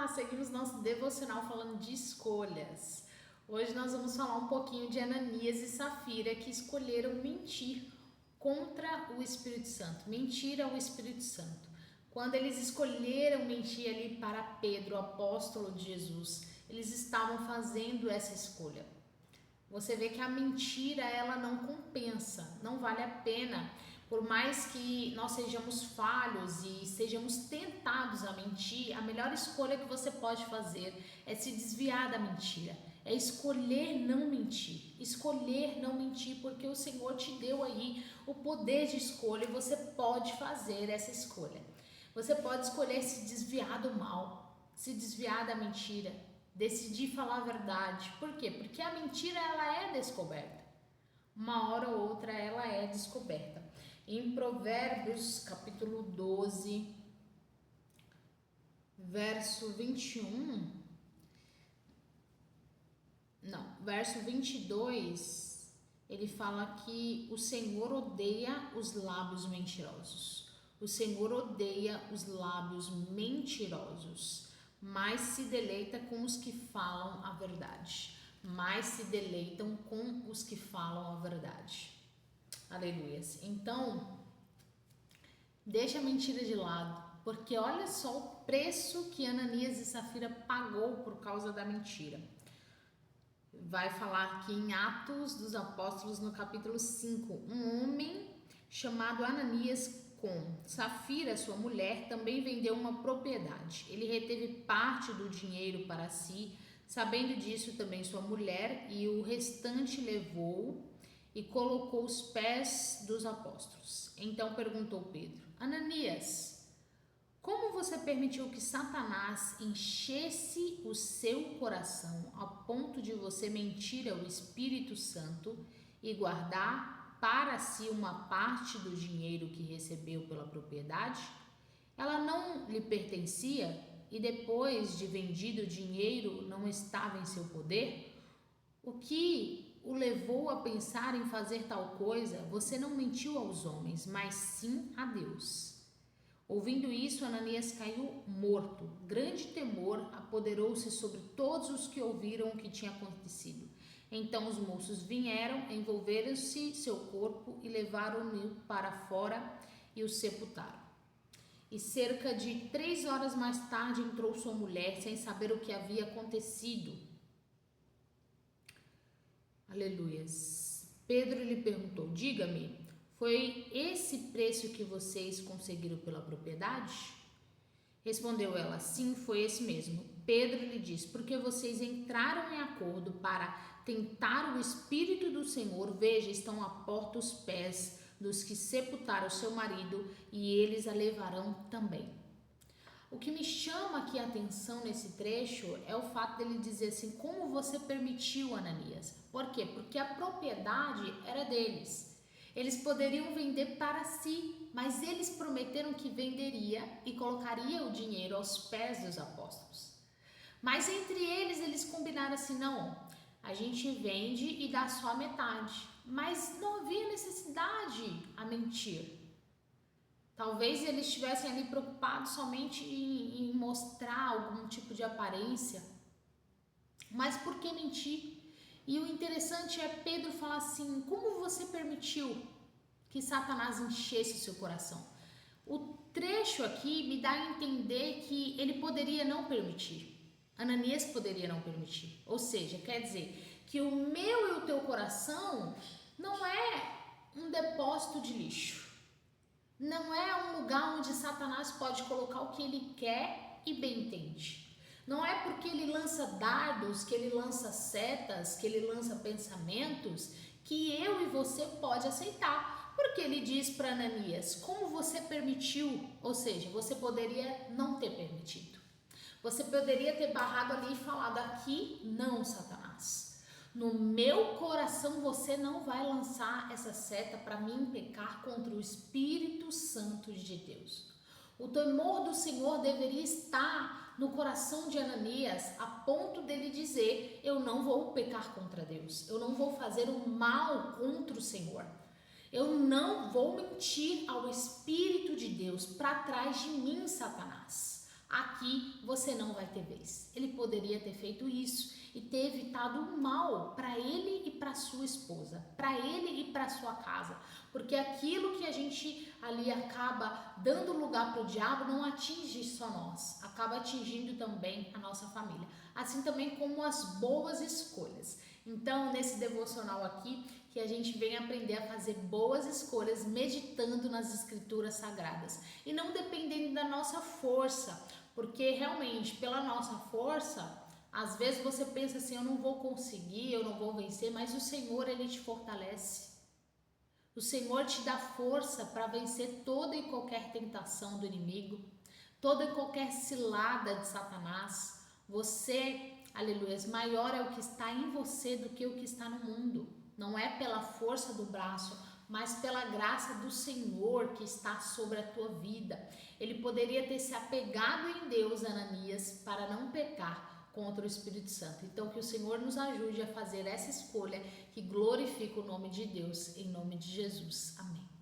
Seguimos nosso devocional falando de escolhas. Hoje nós vamos falar um pouquinho de Ananias e Safira que escolheram mentir contra o Espírito Santo, mentir ao Espírito Santo. Quando eles escolheram mentir ali para Pedro, o apóstolo de Jesus, eles estavam fazendo essa escolha. Você vê que a mentira ela não compensa, não vale a pena. Por mais que nós sejamos falhos e sejamos tentados a mentir, a melhor escolha que você pode fazer é se desviar da mentira. É escolher não mentir. Escolher não mentir porque o Senhor te deu aí o poder de escolha e você pode fazer essa escolha. Você pode escolher se desviar do mal, se desviar da mentira, decidir falar a verdade. Por quê? Porque a mentira ela é descoberta. Uma hora ou outra ela é descoberta. Em Provérbios, capítulo 12, verso 22, ele fala que o Senhor odeia os lábios mentirosos. O Senhor odeia os lábios mentirosos, mas se deleita com os que falam a verdade. Mais se deleitam com os que falam a verdade. Aleluias. Então, deixa a mentira de lado, porque olha só o preço que Ananias e Safira pagou por causa da mentira. Vai falar aqui em Atos dos Apóstolos, no capítulo 5, um homem chamado Ananias com Safira, sua mulher, também vendeu uma propriedade. Ele reteve parte do dinheiro para si, sabendo disso também sua mulher, e o restante levou e colocou os pés dos apóstolos. Então perguntou Pedro: Ananias, como você permitiu que Satanás enchesse o seu coração a ponto de você mentir ao Espírito Santo e guardar para si uma parte do dinheiro que recebeu pela propriedade? Ela não lhe pertencia e depois de vendido o dinheiro não estava em seu poder? O que o levou a pensar em fazer tal coisa? Você não mentiu aos homens, mas sim a Deus. Ouvindo isso, Ananias caiu morto. Grande temor apoderou-se sobre todos os que ouviram o que tinha acontecido. Então os moços vieram, envolveram-se seu corpo e levaram-no para fora e o sepultaram. E cerca de 3 horas mais tarde entrou sua mulher, sem saber o que havia acontecido. Aleluias. Pedro lhe perguntou: diga-me, foi esse preço que vocês conseguiram pela propriedade? Respondeu ela: sim, foi esse mesmo. Pedro lhe disse: porque vocês entraram em acordo para tentar o Espírito do Senhor, veja, estão à porta os pés dos que sepultaram seu marido e eles a levarão também. O que me chama aqui a atenção nesse trecho é o fato dele dizer assim: como você permitiu, Ananias? Por quê? Porque a propriedade era deles. Eles poderiam vender para si, mas eles prometeram que venderia e colocaria o dinheiro aos pés dos apóstolos. Mas entre eles combinaram assim: não, a gente vende e dá só a metade. Mas não havia necessidade a mentir. Talvez eles estivessem ali preocupados somente em mostrar algum tipo de aparência. Mas por que mentir? E o interessante é Pedro falar assim: como você permitiu que Satanás enchesse o seu coração? O trecho aqui me dá a entender que ele poderia não permitir. Ananias poderia não permitir. Ou seja, quer dizer que o meu e o teu coração não é um depósito de lixo. Não é um lugar onde Satanás pode colocar o que ele quer e bem entende. Não é porque ele lança dardos, que ele lança setas, que ele lança pensamentos, que eu e você pode aceitar. Porque ele diz para Ananias: como você permitiu? Ou seja, você poderia não ter permitido. Você poderia ter barrado ali e falado: aqui não, Satanás. No meu coração você não vai lançar essa seta para mim pecar contra o Espírito Santo de Deus. O temor do Senhor deveria estar no coração de Ananias a ponto dele dizer: eu não vou pecar contra Deus, eu não vou fazer o mal contra o Senhor, eu não vou mentir ao Espírito de Deus. Para trás de mim, Satanás. aqui você não vai ter vez. Ele poderia ter feito isso e ter evitado o mal para ele e para sua esposa, para ele e para sua casa, porque aquilo que a gente ali acaba dando lugar para o diabo não atinge só nós, acaba atingindo também a nossa família, assim também como as boas escolhas. Então, nesse devocional aqui, que a gente vem aprender a fazer boas escolhas meditando nas escrituras sagradas e não dependendo da nossa força, porque realmente pela nossa força, às vezes você pensa assim, eu não vou conseguir, eu não vou vencer, mas o Senhor, Ele te fortalece. O Senhor te dá força para vencer toda e qualquer tentação do inimigo, toda e qualquer cilada de Satanás. Você, aleluia, maior é o que está em você do que o que está no mundo. Não é pela força do braço, mas pela graça do Senhor que está sobre a tua vida. Ele poderia ter se apegado em Deus, Ananias, para não pecar contra o Espírito Santo. Então, que o Senhor nos ajude a fazer essa escolha que glorifica o nome de Deus, em nome de Jesus. Amém.